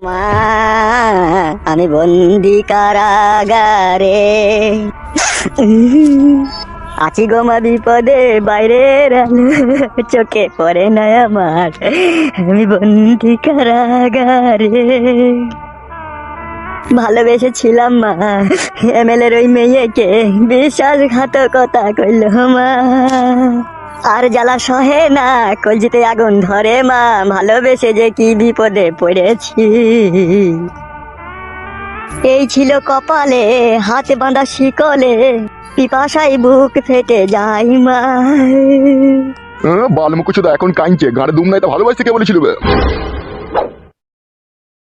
মা আমি বন্দি কারাগারে আছি গো মা বিপদে বাইরের আলো চোখে পড়ে না আমার আমি বন্দি কারাগারে ভালোবেসেছিলাম মা এমএলএর ওই মেয়েকে বিশ্বাসঘাতকতা করলো মা আর জ্বালা সহে না কলজিতে আগুন ধরে মা ভালোবেসে যে কি বিপদে পড়েছি এই ছিল কপালে হাতে বাঁধা শিকলে পিপাসায় বুক ফেটে যায় মা বালমুকুচুদা এখন কাঁদছে গাড়ে দুম নাই তো ভালোবাসতে কে বলেছিল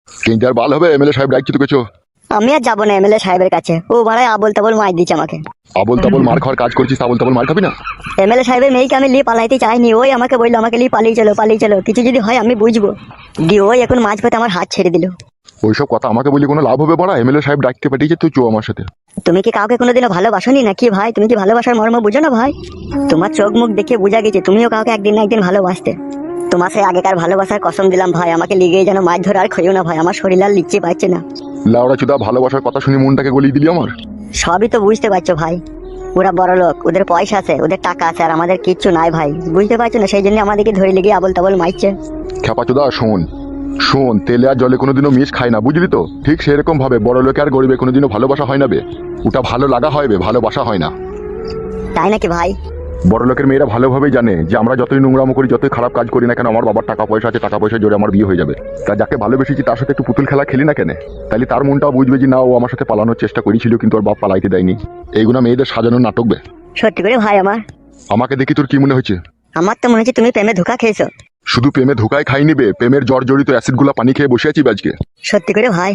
কেঞ্জার বাল হবে এমএলএ সাহেব ডাকছি তো কেছো আমি আর যাবো না এমএলএ সাহেবের কাছে ও ভাড়ায় আবল তাবল মার দিচ্ছে আমাকে আবল তাবল মার খাওয়ার কাজ করছিস আবল তাবল মার খাবি না এমএলএ সাহেবের মেয়েকে আমি নিয়ে পালাইতে চাইনি ওই আমাকে বললো আমাকে নিয়ে পালিয়ে চলো কিছু যদি হয় আমি বুঝবো দিয়ে ওই এখন মাঝ পথে আমার হাত ছেড়ে দিল ওইসব কথা আমাকে বলি কোনো লাভ হবে বড়া এমএলএ সাহেব ডাকতে পাঠিয়েছে তুই চো আমার সাথে তুমি কি কাউকে কোনোদিনও ভালোবাসোনি নাকি ভাই তুমি কি ভালোবাসার মর্ম বুঝো না ভাই তোমার চোখ মুখ দেখে বোঝা গেছে তুমিও কাউকে একদিন না একদিন ভালোবাসতে তোমার সেই আগেকার ভালোবাসার কসম দিলাম ভাই আমাকে লিগেই যেন মাছ ধরে আর খইও না ভাই আমার শরীর আর লিখতে পারছে না লাউড়া চুদা ভালোবাসার কথা শুনে মনটাকে গলিয়ে দিলি আমার সবই তো বুঝতে পারছো ভাই ওরা বড় লোক ওদের পয়সা আছে ওদের টাকা আছে আর আমাদের কিচ্ছু নাই ভাই বুঝতে পারছো না সেই জন্য আমাদেরকে ধরে লেগে আবল তাবল মারছে খেপা চুদা শোন তেলে আর জলে কোনোদিনও মিশ খায় না বুঝলি তো ঠিক সেরকম ভাবে বড় লোকে আর গরিবে কোনোদিনও ভালোবাসা হয় না বে ওটা ভালো লাগা হয় বে ভালোবাসা হয় না তাই নাকি ভাই বড় লোকের মেয়েরা ভালোভাবেই জানে যে আমরা যতই নোংরামো করি যতই খারাপ কাজ করি না কেন আমার বাবার টাকা পয়সা আছে টাকা পয়সা জোরে আমার বিয়ে হয়ে যাবে তা যাকে ভালোবেসেছি তার সাথে একটু পুতুল খেলা খেলি না কেন তাহলে তার মনটাও বুঝবে যে না ও আমার সাথে পালানোর চেষ্টা করেছিল কিন্তু ওর বাপ পালাইতে দেয়নি এইগুলো মেয়েদের সাজানোর নাটক বে সত্যি করে ভাই আমাকে দেখি তোর কি মনে হচ্ছে আমার তো মনে হচ্ছে তুমি প্রেমে ধোঁকা খেয়েছো শুধু প্রেমে ধোকায় খাই নিবে প্রেমের জ্বর জড়িত অ্যাসিড গুলা পানি খেয়ে বসে আছি আজকে সত্যি করে ভাই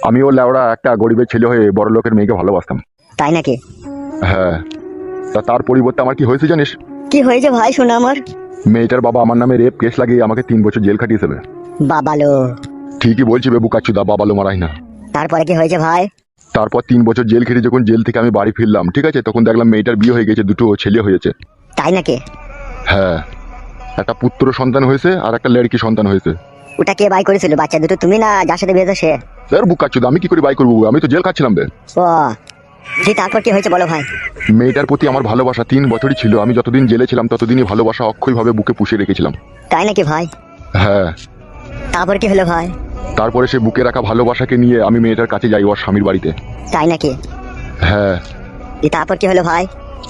আমি ও লেওড়া একটা গরিবের ছেলে হয়ে বড় লোকের মেয়েকে ভালোবাসতাম তাই নাকি হ্যাঁ তা তার পরিবর্তে আমার কি হয়েছে জানিস কি হয়েছে ভাই শোনা আমার মেয়েটার বাবা আমার নামে রেপ কেস লাগিয়ে আমাকে 3 বছর জেল খাটিয়েছে বে বাবালো ঠিকই বলছি বে বুকাচ্ছুদা বাবালো মারাই না তারপরে কি হয়েছে ভাই তারপর 3 বছর জেল খেটে যখন জেল থেকে আমি বাড়ি ফিরলাম ঠিক আছে তখন দেখলাম মেয়েটার বিয়ে হয়ে গেছে দুটো ছেলে হয়েছে তাই নাকি হ্যাঁ একটা পুত্র সন্তান হয়েছে আর একটা লড়কি সন্তান হয়েছে ওটা কে বাই করেছিল বাচ্চা দুটো তুমি না যার সাথে বিয়েছে সে স্যার বুকাচ্ছুদা আমি কি করে বাই করবো আমি তো জেল খাচ্ছিলাম বে ও জি তারপর কি হয়েছে বলো ভাই মেয়েটার প্রতি আমার ভালোবাসা 3 বছরই ছিল আমি যতদিন জেলে ছিলাম ততদিনই ভালোবাসা অক্ষয়ভাবে বুকে পুষে রেখেছিলাম তাই নাকি ভাই হ্যাঁ তারপর কি হলো ভাই তারপরে সে বুকে রাখা ভালোবাসাকে নিয়ে আমি মেয়েটার কাছে যাই ওর স্বামীর বাড়িতে তাই নাকি হ্যাঁ তারপর কি হলো ভাই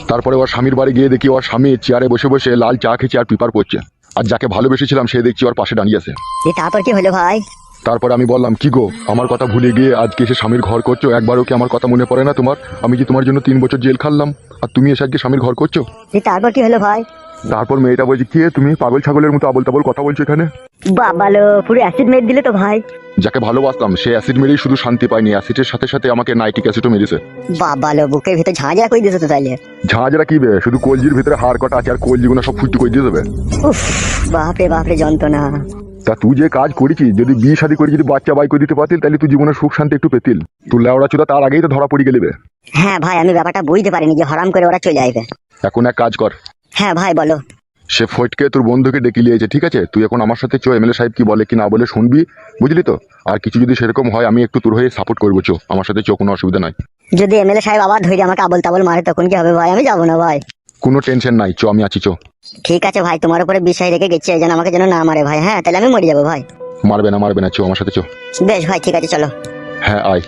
তারপরে ওর স্বামীর বাড়ি গিয়ে দেখি ওর স্বামী চেয়ারে বসে বসে লাল চা খেয়ে আর পিপার পড়ছে আর যাকে ভালোবেসেছিলাম সে দেখছি ওর পাশে দাঁড়িয়ে আছে তারপর কি হলো ভাই তারপর আমি বললাম কি গো আমার কথা ভুলে গিয়ে আজকে এসে স্বামীর ঘর করছো একবারও কি আমার কথা মনে পড়ে না তোমার আমি যে তোমার জন্য 3 বছর জেল খাটলাম আর তুমি এসে আজকে স্বামীর ঘর করছো তারপর কি হলো ভাই তারপর মেয়েটা বলছে কে তুমি পাগল ছাগলের মতো আবল তাবল কথা বলছো এখানে বাবালো পুরো অ্যাসিড মেরে দিলে তো ভাই যাকে ভালোবাসতাম সে অ্যাসিড মেরেই শুধু শান্তি পায়নি অ্যাসিডের সাথে সাথে আমাকে নাইট্রিক অ্যাসিডও মেরেছে বাবালো বুকের ভিতরে ঝাঁঝরা করে দিয়েছে তো তাইলে ঝাঁঝরা কি বে শুধু কলজির ভিতরে হাড় কটা আছে আর কলজিগুলো সব ফুটি করে দিয়ে দেবে উফ বাপরে যন্ত্রণা তা তুই যে কাজ করেছিস যদি বিয়ে শাদী করে যদি বাচ্চা বাই করে দিতে পারতিল তাহলে তুই জীবনের সুখ শান্তি একটু পেতিল তুই লেওড়া চুদা তার আগেই তো ধরা পড়ে গেলি বে হ্যাঁ ভাই আমি ব্যাপারটা বুঝতে পারিনি যে হরাম করে ওরা চলে আসবে এখন এক কাজ কর হ্যাঁ ভাই বলো সে ফটকে তোর বন্ধুকে ডেকে নিয়েছে ঠিক আছে তুই এখন আমার সাথে চো এমএলএ সাহেব কি বলে কি না বলে শুনবি বুঝলি তো আর কিছু যদি সেরকম হয় আমি একটু তোর হয়ে সাপোর্ট করবো চো আমার সাথে চো কোনো অসুবিধা নাই যদি এমএলএ সাহেব আবার ধরে আমাকে আবল তাবল মারে তখন কি হবে ভাই আমি যাবো না ভাই কোনো টেনশন নাই চো আমি আছি চো ঠিক আছে ভাই তোমার উপরে বিশ্বাস রেখে গেছি এই জন্য আমাকে যেন না মারে ভাই হ্যাঁ তাহলে আমি মরে যাবো ভাই মারবে না চো আমার সাথে চো বেশ ভাই ঠিক আছে চলো হ্যাঁ আয়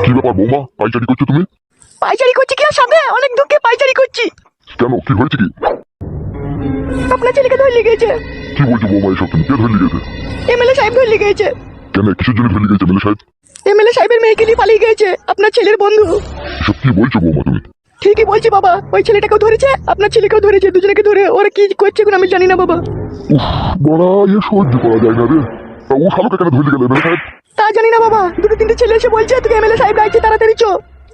কি ব্যাপার বৌমা পাইচারি করছো তুমি পাইচারি করছি কি আর সামনে অনেক দুঃখে পাইচারি করছি কেন কি হয়েছে কি আপনার ছেলেকে ধরে গেছে কি বলছো বৌমা এসব তুমি কে ধরে গেছে এমএলএ সাহেব ধরে গেছে কেন কিসের জন্য ধরে গেছে এমএলএ সাহেব এমএলএ সাহেবের মেয়েকে নিয়ে পালিয়ে গেছে আপনার ছেলের বন্ধু এসব কি বলছো বৌমা তুমি ঠিকই বলছি বাবা ওই ছেলেটাকেও ধরেছে আপনার ছেলেকেও ধরেছে দুজনকে ধরে ওরা কি করছে এখন আমি জানি না বাবা বড়া এ সহ্য করা যায় না রে তা ও শালোকে কেন ধরে গেল এমএলএ সাহেব তা জানি না বাবা দুটো তিনটে ছেলে এসে বলছে তোকে এমএলএ সাহেব ডাকছে তাড়াতাড়ি চো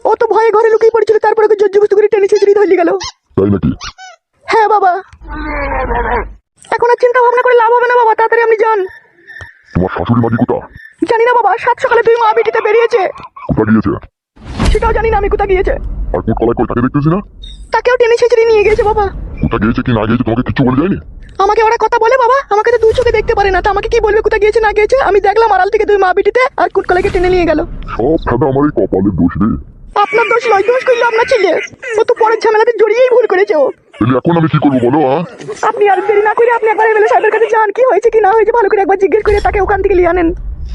ও তো ভয়ে ঘরে লুকিয়ে পড়েছিল, তারপরে ওকে জোর জবরদস্তি করে টেনে ছেঁচড়ে ধরে গেল। তাই নাকি? হ্যাঁ বাবা, এখন আর চিন্তা ভাবনা করে লাভ হবে না বাবা, তাড়াতাড়ি আপনি যান। তোমার শাশুড়ি মাঝি কোথা? জানি না বাবা, সাত সকালে দুই মা বিটিতে বেরিয়েছে। কোথা গিয়েছে? সেটাও জানি না আমি কোথা গিয়েছে। আর কোট কলাই কই তাকে দেখতেছি না? তাকেও টেনে ছেঁচড়ে নিয়ে গিয়েছে বাবা। কোথা গিয়েছে কি না গিয়েছে তোমাকে কিছু বলে যায়নি? আমাকে ওরা কথা বলে বাবা, আমাকে তো দুই চোখে দেখতে পারে না, তো আমাকে কি বলবে কোথা গিয়েছে না গিয়েছে? আমি দেখলাম আড়াল থেকে দুই মা বিটিতে আর কুটকলাকে টেনে নিয়ে গেল। সব ফেদা আমার এই কপালের দোষ রে। আপনার দোষ নয়, দোষ করলো আপনার ছেলে। ও তো পরের ঝামেলাতে জড়িয়েই ভুল করেছে ও। তাহলে এখন আমি কি করবো বলো? আপনি আর দেরি না করে আপনি একবার এমএলএ সাহেবের কাছে যান, কি হয়েছে কি না হয়েছে ভালো করে একবার জিজ্ঞেস করে তাকে ওখান থেকে নিয়ে আনেন।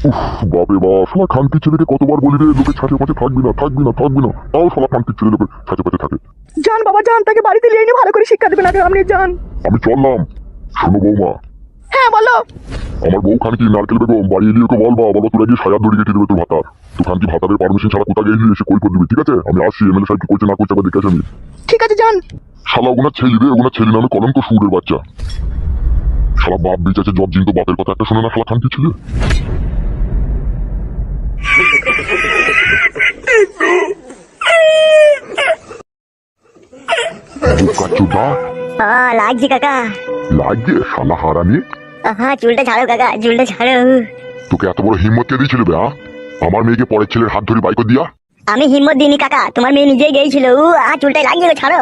উফ বাপে বাপ, শালা খানকির ছেলেকে কতবার বলি রে লোকে ছাঁচে পাঁচে থাকবি না থাকবি না থাকবি না, তাও শালা খানকির ছেলে লোকে ছাঁচে পাঁচে থাকে। যান বাবা যান, তাকে বাড়িতে নিয়ে এনে ভালো করে শিক্ষা দেবেন আগে, আপনি যান। আমি চললাম। শোনো বৌমা, হ্যাঁ বলো। আমার বউ খানকি নারকেল বেগম বাড়ি এলিয়ে ওকে বলবা বলো তোরা গিয়ে সাজার দড়ি কেটে দেবে তোর ভাতার। তো খানকি ভাতারের পারমিশন ছাড়া কোথা গিয়ে এসে কই করে দিবি, ঠিক আছে? আমি আসছি, এমএলএ সাহেব কি করছে না করছে আবার দেখে আসি আমি। ঠিক আছে যান। শালা ওগুনা ছেলে রে, ওগুনা ছেলে নামে কলঙ্ক সুরের বাচ্চা। শালা বাপ বেঁচে আছে জব জিন তো বাপের কথা একটা শোনে না শালা খানকি ছেলে। চুটা লাগছে কাকা। লাগে শালা হারামি। হ্যাঁ চুলটা ছাড়ো কাকা, চুলটা ছাড়ো। তোকে এত বড় হিম্মত কে দিয়েছিল বে? আমার মেয়েকে পরের ছেলের হাত ধরে বাইক দিয়া? আমি হিম্মত দিইনি কাকা, তোমার মেয়ে নিজেই গিয়েছিল। চুলটাই লাগিয়ে ছাড়ো।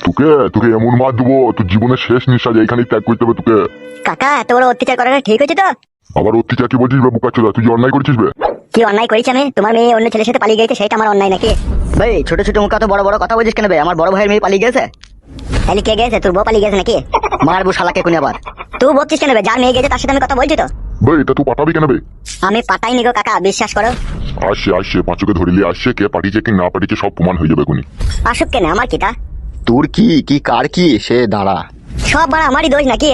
তোকে তোকে এমন মার দেবো তোর জীবনের শেষ নিঃশ্বাস এইখানেই ত্যাগ করতে হবে তোকে। কাকা এত বড় অত্যাচার করাটা ঠিক হচ্ছে তো? আবার অত্যাচার কি বলছিস বে বুকা চোদা? তুই যে অন্যায় করেছিস বে। কি অন্যায় করেছি আমি? তোমার মেয়ে অন্য ছেলের সাথে পালিয়ে গেছে, সেটা আমার অন্যায় নাকি? ভাই ছোট ছোট মুখে তো বড় বড় কথা বলছিস কেন বে? আমার বড় ভাইয়ের মেয়ে পালিয়ে গেছে। তাহলে কে গেছে? তোর বউ পালিয়ে গেছে নাকি? মারবো শালাকে কোন আবার। তুই বলছিস কেন? যার মেয়ে গেছে তার সাথে আমি কথা বলছি তো। বে এটা তুই পাঠাবি কেন বে? আমি পাঠাইনি গো কাকা, বিশ্বাস করো। আসছে আসছে পাঁচুকে ধরিলে আসছে, কে পাঠিয়েছে কি না পাঠিয়েছে সব প্রমাণ হয়ে যাবে এখনই। আসুক কেন, আমার কিটা? তোর কি কি কার কি সে দাঁড়া। সব বাড়া আমারই দোষ নাকি?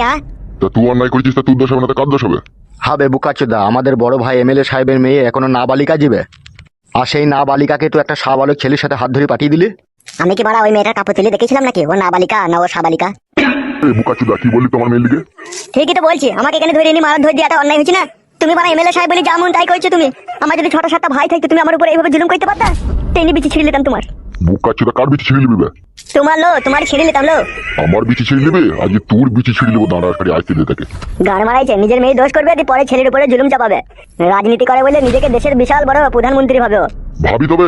তা তুই অন্যায় করেছিস তা তোর দোষ হবে না তা কার দোষ হবে? হবে বুকাচোদা, আমাদের বড় ভাই এমএলএ সাহেবের মেয়ে এখনো নাবালিকা যাবে, আর সেই নাবালিকাকে তো একটা সাবালক ছেলের সাথে হাত ধরে পাঠিয়ে দিলি। আমি কি বাড়া ওই মেয়েটার কাপড় তুলে দেখেছিলাম নাকি? ও নাবালিকা না ও সাবালিকা? এই বুকা চোদা কি বললি তোমার মেয়ের দিকে? ঠিকই তো বলছি, আমাকে এখানে ধরে এনে মারার ধরে দিয়ে একটা অন্যায় হচ্ছে না? তুমি বাড়া এমএলএ সাহেব বলে যেমন তাই করছো তুমি। আমার যদি 6টা 7টা ভাই থাকতো তুমি আমার উপর এইভাবে জুলুম করতে পারতা? টেনে বিচি ছিঁড়ে নিতাম তোমার। বুকা চোদা কার বিচি ছিঁড়ে নিবি বে? তোমার লো, তোমার ছিঁড়ে নিতাম লো। আমার বিচি ছিঁড়ে নিবে? আজ তোর বিচি ছিঁড়ে নেবো দাঁড়া খালি আসতে দে তাকে। গান মারাইছে, নিজের মেয়ে দোষ করবে আর পরে ছেলের উপরে জুলুম চাপাবে। রাজনীতি করে বলে নিজেকে দেশের বিশাল বড় প্রধানমন্ত্রী ভাবে ও। ভাবি তবে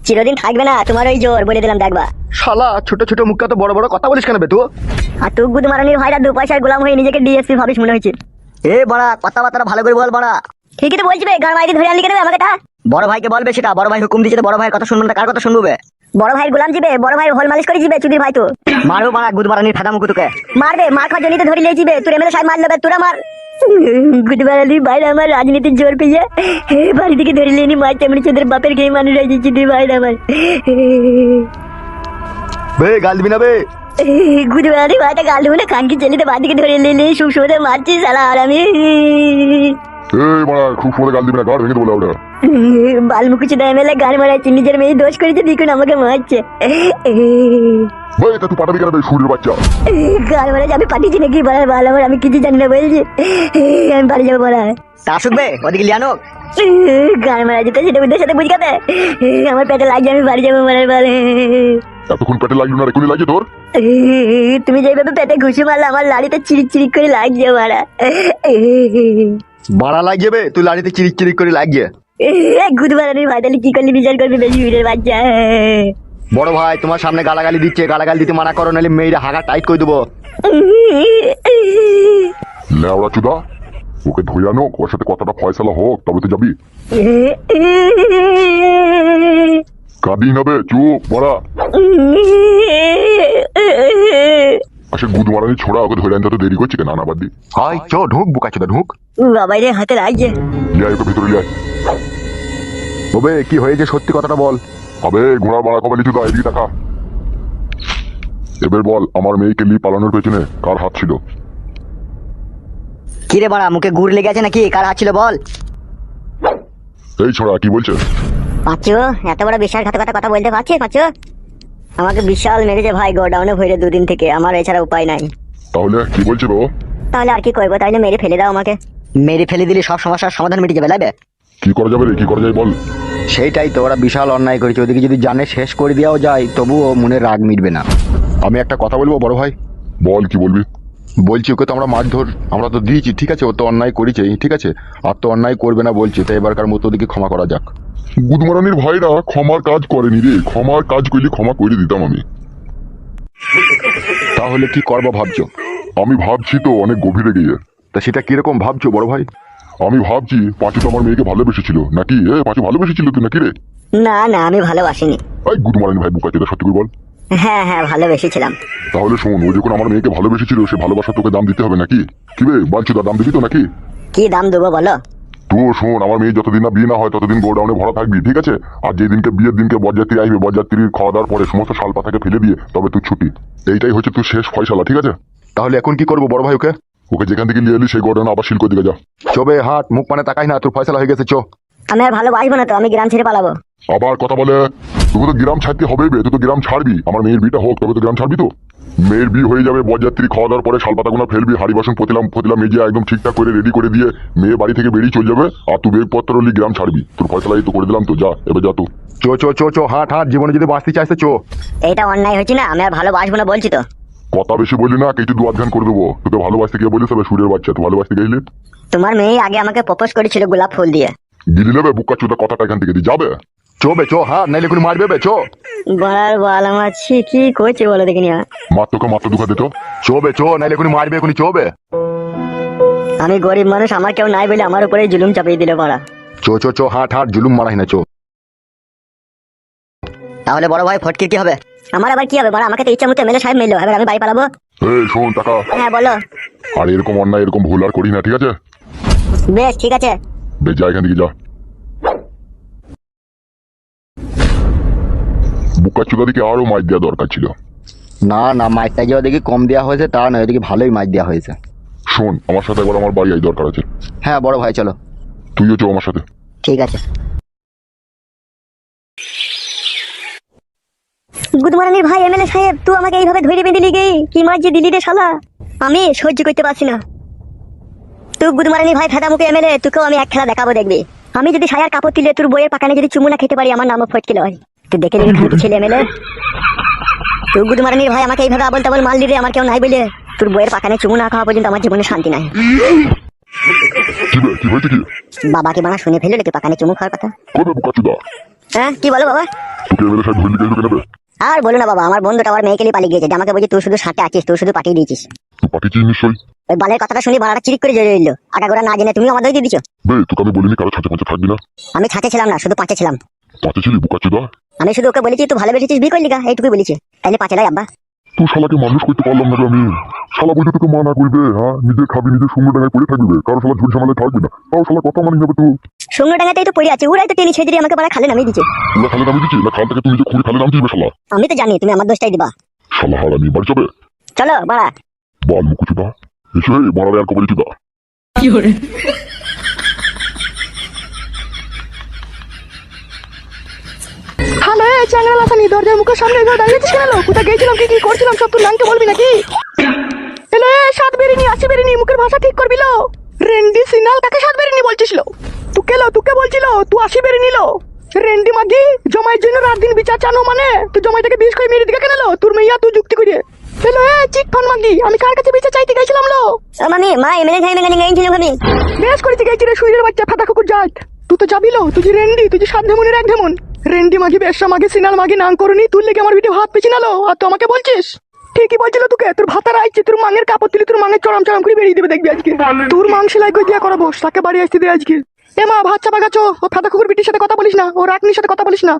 চিরদিন থাকবে না তোমার ওই জোর, বলে দিলাম দেখবা। শালা ছোট ছোট মুখে তো বড় বড় কথা বলিস কেন বে তুই? আর তুই গুদ মারানির ভাইরা 2 পয়সার গোলাম হয়ে নিজেকে ডিএসপি ভাবিস মনে হয়েছে। এ বড়া কথাবার্তা ভালো করে বল বড়া। ঠিকই তো বলছি বে, গান মাইকে ধরে আনলি কেন বে আমাকে তা? বড় ভাইকে বলবে সেটা, বড় ভাই হুকুম দিয়েছে, বড় ভাইয়ের কথা শুনবো না কার কথা শুনবো বে? বড় ভাইয়ের গোলাম জিবে, বড় ভাই হোল মালিশ করে জিবে চুদির ভাই তো। মারবো মারা গুদ মারানির ফেদা মুখে তোকে। মারবে, মার খাওয়ার জন্যই তো ধরে লিয়ে জিবে। তোর এমএলএ সাহেব মারলো বে, তোরা মার। গুডবারালির বাইরে আমার রাজনীতির জোর পেয়ে বাড়ি থেকে ধরে লিয়ে নি মার চামড়ি চোদের বাপের খেয়ে মানুষ রয়েছে চুদির ভাই আমার। বে গাল দিবি না বে। গুডবারালির ভাইটা গাল দেবো না, কানকি ছেলেতে বাড়ি থেকে ধরে লিয়ে সুখ সুখে মারছিস শালা। আর আমি এই মারা খুব সময় গাল দিবি না, গাড় ভেঙে দেবো ওটা। বালমুখী চোদা এমএলএ গান মারাচ্ছে, নিজের মেয়ে দোষ করেছে দেখুন আমাকে মারছে। ভাই তা তুই পাঠাবি কেন বে সুরের বাচ্চা? গান মারা যাবে পাঠিয়েছি নাকি বলার ভালো আমার, আমি কিছু জানি না বলছি। আমি বাড়ি যাবো বলা। তা শুকবে ওদিকে লিয়ানো। গান মারা যেতে সেটা ওদের সাথে বুঝকাতে আমার পেটে লাগছে, আমি বাড়ি যাবো বলার বলে। এতক্ষণ পেটে লাগলো না, এখনই লাগছে তোর? তুমি যেভাবে পেটে ঘুষি মারলে আমার লাড়িতে চিরিক চিরিক করে লাগছে মারা। বাড়া লাগিয়ে বে, তুই লাড়িতে চিরিক চিরিক করে লাগিয়ে। গুদ বাড়ানির ভাই তাহলে কি করলি বিচার করবি বেশি ভিড়ের বাচ্চা। বড় ভাই তোমার সামনে গালাগালি দিচ্ছে, গালাগালি দিতে মানা করো, নাহলে মেয়েরা হাগা টাইট করে দেবো। লেওড়া চুদা ওকে ধরে আনো, ওর সাথে কথাটা ফয়সালা হোক তবে তো যাবি। কাঁদি না বে, চুপ পড়া। আসে গুদ মারানি ছোড়া, ওকে ধরে আনতে তো দেরি করছে কেন? আনা বাদ দি। হাই চ ঢুক বুকাচোদা ঢুক। বাবাই রে হাতে লাগছে। লিয়ে আয় ওকে ভিতরে লিয়ে আয়। তবে কি হয়েছে সত্যি কথাটা বল। আবে ঘোড়া মারা কবে লিচু দা এদিকে দেখা। এবার বল আমার মেয়েকে লি পালানোর পেছনে কার হাত ছিল? কিরে বড়া মুখে গুড় লেগে আছে নাকি? কার হাত ছিল বল? এই ছোড়া কি বলছে? পাচ্ছো এত বড় বিশ্বাসঘাতকতা কথা বলতে পারছিস? পাচ্ছো আমাকে বিশাল মেরেছে ভাই, গোডাউনে ভরে 2 দিন থেকে, আমার এছাড়া উপায় নাই। তাহলে কি বলছে বাবা? তাহলে আর কি করবো? তাহলে মেরে ফেলে দাও আমাকে। মেরে ফেলে দিলে সব সমস্যার সমাধান মিটে যাবে লাগবে। কি করা যাবে রে, কি করা যায় বল? সেইটাই তো, ওরা বিশাল অন্যায় করেছে, ওদিকে যদি জানে শেষ করে দেওয়াও যায় তবুও মনে রাগ মিটবে না। আমি একটা কথা বলবো বড় ভাই। বল, কি বলবি? বলছি ওকে তো আমরা মারধর আমরা তো দিয়েছি, ঠিক আছে, ও তো অন্যায় করেছেই, ঠিক আছে, আর তো অন্যায় করবে না বলছি, তাই এবারকার মতো ওদিকে ক্ষমা করা যাক। গুদমারানির ভাইরা ক্ষমার কাজ করেনি রে, ক্ষমার কাজ করলে ক্ষমা করে দিতাম আমি। তাহলে কি করবো ভাবছো? আমি ভাবছি তো অনেক গভীরে গিয়ে। তা সেটা কিরকম ভাবছো বড় ভাই? আমি ভাবছি পাঁচু তো আমার মেয়েকে ভালোবেসেছিল নাকি? পাঁচু ভালোবেসেছিল তুই নাকি রে? না না, আমি ভালোবাসিনি। এই গুদমারানি ভাই বুকা চেতা, সত্যি করে বল। হ্যাঁ হ্যাঁ, ভালোবেসেছিলাম। তাহলে শোন, ও যখন আমার মেয়েকে ভালোবেসেছিল সে ভালোবাসা তোকে দাম দিতে হবে নাকি? কি বে বাঞ্চু দা, দাম দিবি তো নাকি? কি দাম দেবো বলো? তো শোন, আমার মেয়ে যতদিন না বিয়ে না হয় ততদিন গোডাউনে ভরা থাকবি, ঠিক আছে? আর যেদিনকে বিয়ের দিনকে বরযাত্রী আসবে, বরযাত্রীর খাওয়া দাওয়ার পরে সমস্ত শাল পাতাকে ফেলে দিয়ে তবে তুই ছুটি। এইটাই হচ্ছে তোর শেষ ফয়সালা, ঠিক আছে? তাহলে এখন কি করবো বড় ভাই? ওকে ওকে যেখান থেকে নিয়ে এলি সেই গোডাউনে আবার শিল্প দিকে যা। চবে হাট মুখ মানে তাকাই না, তোর ফয়সালা হয়ে গেছে, চো। আমি আর ভালোবাসবো না তো, আমি গ্রাম ছেড়ে পালাবো। আবার কথা বলে, তোকে তো গ্রাম ছাড়তে হবে বে, তুই তো গ্রাম ছাড়বি। আমার মেয়ের বিয়েটা হোক তবে তো গ্রাম ছাড়বি তো। মেয়ের বিয়ে হয়ে যাবে, বরযাত্রী খাওয়া দাওয়ার পরে শালপাতাগুলো ফেলবি, হাড়ি বাসন পতিলাম মেজে একদম ঠিকঠাক করে রেডি করে দিয়ে মেয়ে বাড়ি থেকে বেরিয়ে চলে যাবে, আর তুই বেগপত্র হলি গ্রাম ছাড়বি। তোর ফয়সালা এই তো করে দিলাম, তো যা, এবার যা তো। চো চো চো চো হাট হাট, জীবনে যদি বাঁচতে চাইছে চো। এইটা অন্যায় হচ্ছে না? আমি আর ভালোবাসবো না বলছি তো। কথা বেশি বললি না, কেটে দু আধখান করে দেবো। তোকে ভালোবাসতে গিয়ে বলিস হবে সুরের বাচ্চা, তুই ভালোবাসতে গেলি? তোমার মেয়ে আগে আমাকে প্রপোজ করেছিল গোলাপ ফুল দিয়ে। গিলি নেবে বুকা চোদা, কথাটা এখান থেকে দিয়ে যাবে। চো বে চো হাট, নাইলে কোনো মারবে বে, চো। বলার বল আমার কি করছে বলো দেখিনি। মার তোকে মাত্র দুঃখা দিত। চো বে চো, নাইলে কোনো মারবে, কোনো চো বে। আমি গরিব মানুষ, আমার কেউ নাই বলে আমার উপরে জুলুম চাপিয়ে দিল পাড়া। চো চো চো হাট হাট, জুলুম মারাই না, চো। তাহলে বড় ভাই ফটকির কি হবে? আমার আবার কি হবে বড়? আমাকে তো ইচ্ছা মতো এমএলএ সাহেব মিললো, এবার আমি বাড়ি পালাবো। এই শোন টাকা। হ্যাঁ বলো। আর এরকম অন্যায় এরকম ভুল আর করি না, ঠিক আছে? বেশ ঠিক আছে। বেশ যা, এখান থেকে যা। বুকা চোদা দিকে আরো মাইর দেওয়া দরকার ছিল। না না, মাইকটা যে ওদিকে কম দেওয়া হয়েছে তা নয়, ওদিকে ভালোই মাইক দেওয়া হয়েছে। শোন, আমার সাথে একবার আমার বাড়ি আই, দরকার আছে। হ্যাঁ বড় ভাই চলো। তুইও চো আমার সাথে। ঠিক আছে। গুদমারানির ভাই এমএলএ সাহেব, তুই আমাকে এইভাবে ধরে বেঁধে দিলি, কি মারজি দিলি রে শালা, আমি সহ্য করতে পারছি না। তুই গুদমারানি ভাই ফেদা মুখে এমএলএ, তোকেও আমি এক খেলা দেখাবো দেখবি। আমি যদি সায়ার কাপড় তুলে তোর বইয়ের পাকানে যদি চুমু না খেতে পারি, আমার নামও ফটকিল হয়। তুই দেখে নিবি খানকি ছেলে এমএলএ। তুই গুদমারানির ভাই আমাকে এইভাবে আবল তাবল মারলি রে, আমার কেউ নাই বলে। তোর বইয়ের পাকানে চুমু না খাওয়া পর্যন্ত আমার জীবনে শান্তি নাই। কি বে, কি হয়েছে কি? বাবাকে বানা শুনে ফেললো নাকি পাকানে চুমু খাওয়ার কথা? করবে বুকা চোদা? হ্যাঁ কি বলো বাবা? তোকে এমএলএ সাহেব ধরলি কে ঢুকে নেবে? আর বলো না বাবা, আমার বন্ধুটা আমার মেয়েকে নিয়ে পালিয়ে গিয়েছে, যে আমাকে বলছি তুই শুধু সাথে আছিস, তুই শুধু পাঠিয়ে দিয়েছিস। তুই পাঠিয়েছিস নিশ্চয়ই। ওই বালের কথাটা শুনি বাড়াটা চিরিক করে জড়িয়ে দিল। আগাগোড়া না জেনে তুমি আমাদের দিয়ে দিচ্ছ। বে তোকে আমি বলিনি কারো ছাঁচে পাঁচে থাকবি না? আমি ছাঁচে ছিলাম না, শুধু পাঁচে ছিলাম। পাঁচে ছিলি বুকা চোদা? আমি শুধু ওকে বলেছি তুই ভালোবেসেছিস, বিয়ে করলি গা, এইটুকুই বলেছি। তাইলে পাঁচে লাই আব্বা। তুই শালাকে মানুষ করতে পারলাম না রে আমি। শালা বলছে তোকে মানা করবে, হ্যাঁ নিজে খাবি, নিজে সঙ্গে ডাঙায় পড়ে থাকবে, কারো শালা ঝুল ঝামেলায় থাকবি না, তাও শালা কথা মানি যাবে তুই। সঙ্গে ডাঙাতেই তো পড়ে আছে, ওরাই তো টেনে ছেড়ে দিয়ে আমাকে বাড়া খালে নামিয়ে দিচ্ছে। তুই খালে নামিয়ে দিচ্ছি না, খাল থেকে তুই নিজে খুঁড়ে খালে নাম দিবে শালা। আমি তো জানি তুমি আমার দোষটাই দিবা। শালা হারামি, বাড়ি যাবে? চলো বাড়া। বল মুখু চোদা, এসে মারারে আর কবলি চোদা। হ্যালো চ্যাংরা লাসানি, দরজার মুখের সামনে এভাবে দাঁড়িয়েছিস কেন? কোথায় গেছিলাম, কি করছিলাম সব তোর নামকে বলবি নাকি? হ্যালো সাত বেরিনি, আসি বেরিনি, মুখের ভাষা ঠিক করবি লো। রেন্ডি সিনাল কাকে সাত বেরিনি বলছিস? তোকে বলছিল তুই আসি বেরিনি লো। রেন্ডি মাগি জমাইয়ের জন্য রাত দিন বিচার চানো, মানে তুই জমাইটাকে বিষ করে মেরে দিকে কেন লো? তোর মেয়া তুই যুক্তি করে। হ্যালো চিট ফান মাগি, আমি কার কাছে বিচার চাইতে গেছিলাম লো? মামি মা এমএলএ সাহেব মেনে গেছিলাম আমি। বেশ করেছি গেছি রে শুইরের বাচ্চা, ফাটা কুকুর জাত। তুই তো যাবি লো, তুই যে রেন্ডি, তুই যে সাত ধেমনের এক ধেমন। রেন্ডি মাগি, বেশা মাগি, সিনাল মাগি নাং করনি, তুই লেগে আমার ভিডিও হাত পেছিনালো, আর তুই আমাকে বলছিস? ঠিকই বলছিল তোকে, তোর ভাতার আইছে, তোর মাঙের কাপড় তুলি, তোর মাঙের চড়াম চড়াম করে বেরিয়ে দেবে দেখবি আজকে। তোর মাং সেলাই করে দিয়া করাবো, তাকে বাড়ি আসতে দে আজকে। মা ভাত চাপা গাছো, ও ফাটা কুকুর বিটির সাথে কথা বলিস না, ও রাগনির সাথে কথা বলিস না।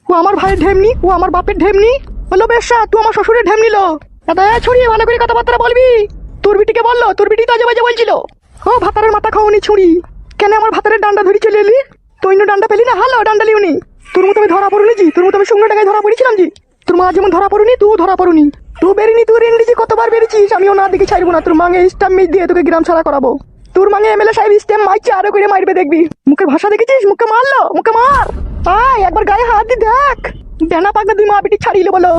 ও আমার ভাইয়ের ঢেমনি, ও আমার বাপের ঢেমনি হলো। বেশা তুই আমার শ্বশুরের ঢেমনি লো। দাদা ছড়িয়ে ভালো করে কথাবার্তা বলবি। তোর বিটিকে বললো, তোর বিটি তো আজে বাজে বলছিল। ও ভাতারের মাথা খাওনি ছুরি, কেন আমার ভাতারের ডান্ডা ধরে চলে এলি? তুই ডান্ডা পেলি না, হালো ডান্ডা লিউনি। তোর মতো আমি ধরা পড়ুনি জি, তোর মতো আমি সঙ্গে টাকায় ধরা পড়েছিলাম জি। তোর মা যেমন ধরা পড়ুনি, তুই ধরা পড়ুনি। তুই বেরিনি, তুই রেন্ডিজি কতবার বেরিয়েছিস, আমিও না দিকে ছাড়বো না। তোর মাঙে স্ট্যাম্প মিট দিয়ে তোকে গ্রাম ছাড়া করাবো। তোর মাঙে এমএলএ সাহেব স্ট্যাম্প মারছে, আরো করে মারবে দেখবি। মুখের ভাষা দেখেছিস? মুখে মারলো, মুখে মার। আয় একবার গায়ে হাত দি দেখ, ডানা পাকনা দুই মা বেটি ছাড়িয়ে বলো।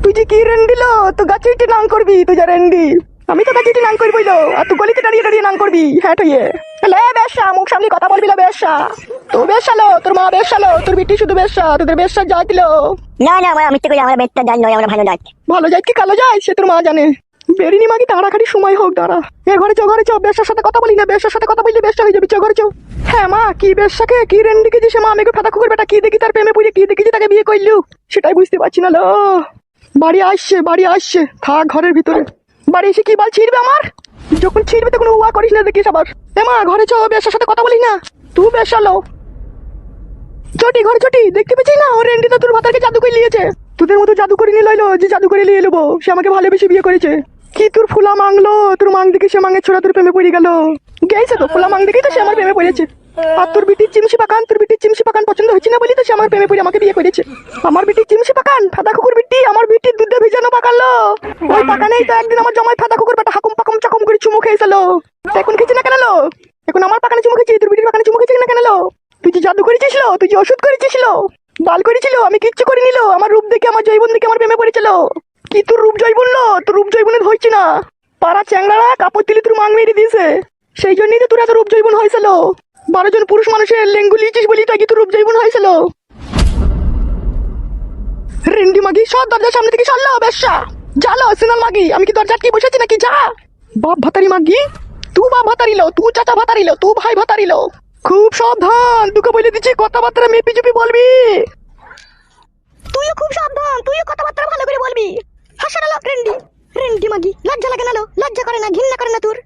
তুই যে কি রেন্ডি লো, তুই গাছে নাম করবি, তুই যা রেন্ডি। আমি তো কাছে নাং করবই লো, আর তুই গলিতে দাঁড়িয়ে দাঁড়িয়ে নাং করবি। হ্যাঁ ঠইয়ে লে বেশা, মুখ সামনে কথা বলবি না বেশা। তো বেশালো, তোর মা বেশালো, তোর বিটি শুধু বেশা, তোদের বেশা যাইলো। না না আমরা মিথ্যে করি, আমরা বেশটা জানি নয়, আমরা ভালো জাত। ভালো যায় কি কালো যায় সে তোর মা জানে। বেরিনি মাগি তাড়াতাড়ি সময় হোক, দাঁড়া। এ ঘরে চো, ঘরে চো, বেশার সাথে কথা বলি না, বেশার সাথে কথা বললে বেশা হয়ে যাবি। চো ঘরে চো। হ্যাঁ মা, কি বেশাকে কি রেন্ডি কি সে মা আমাকে ফাটা কুকুর বেটা কি দেখি তার প্রেমে পড়ে, কি দেখি তাকে বিয়ে করলু, সেটাই বুঝতে পারছি না লো। বাড়ি আসছে, বাড়ি আসছে, থাক ঘরের ভিতরে। বাড়ি এসে কি বাল ছিড়বে আমার? যখন ছিড়বে তখন উয়া করিস না দেখিস আবার। এ মা ঘরে চো, বেশার সাথে কথা বলি না, তুই বেশালো। চটি ঘরে চটি, দেখতে পেয়েছিস না ও রেন্ডি তো তোর ভাতারকে জাদু করে নিয়েছে। তোদের মতো জাদু করে নিয়ে লইলো যে জাদু করে নিয়ে এলো, সে আমাকে ভালোবেসে বিয়ে করেছে। কি তোর ফুলা মাংলো, তোর মাং দেখে সে মাঙের ছোড়া তোর প্রেমে পড়ে গেল। গেছে তো ফুলা মাং দেখেই তো সে আমার প্রেমে পড়েছে। আর তোর বিটির চিমসি পাকান, তোর বিটির চিমসি পাকান পছন্দ হচ্ছে না বলি তো সে আমার প্রেমে পড়ে আমাকে বিয়ে করেছে। আমার বিটির চিমসি পাকান ফাদা কুকুর বিটি, আমার বিটির দুধে ভিজানো পাকালো। ওই পাকানেই তো একদিন আমার জমায় ফাদা কুকুর বেটা হাকুম পাকুম চাকুম করে চুমু খেয়েছিল। এখন খেয়েছে না কেন লো? এখন আমার পাকানে চুমু খেয়েছি, তোর বিটির পাকানে চুমু খেয়েছে না কেন লো? তুই যে জাদু করেছিস লো, তুই যে ওষুধ করেছিস লো, বাল করেছিল, আমি কিচ্ছু করে নিল। আমার রূপ দেখে, আমার জৈবন দেখে আমার প্রেমে পড়েছিল। কি তোর রূপ জৈবন লো? তোর রূপ জৈবনে ধরছি না, পাড়া চ্যাংড়ারা কাপড় তুলি তোর মাং মেরে দিয়েছে, সেই জন্যই তো তোর এত রূপ জৈবন হয়েছিল। 12 জন পুরুষ মানুষের লেঙ্গু লিয়েছিস বলি তাই কি তোর রূপ জৈবন হয়েছিল। রেন্ডি মাগি সব দরজার সামনে থেকে সরলো বেশা। জালো সিনাল মাগি, আমি কি দরজা কি বসেছি নাকি? যা বাপ ভাতারি মাগি, তুই বাপ ভাতারিলো, তুই চাচা ভাতারিলো, তুই ভাই ভাতারিলো। খুব সাবধান, তোকে বলে দিচ্ছি কথাবার্তা মেপি চুপি বলবি। তুইও খুব সাবধান, তুইও কথাবার্তা ভালো করে বলবি। হাসানো লোক রেন্ডি, রেন্ডি মাগি, লজ্জা লাগে না লো? লজ্জা করে না, ঘৃণা করে না তোর?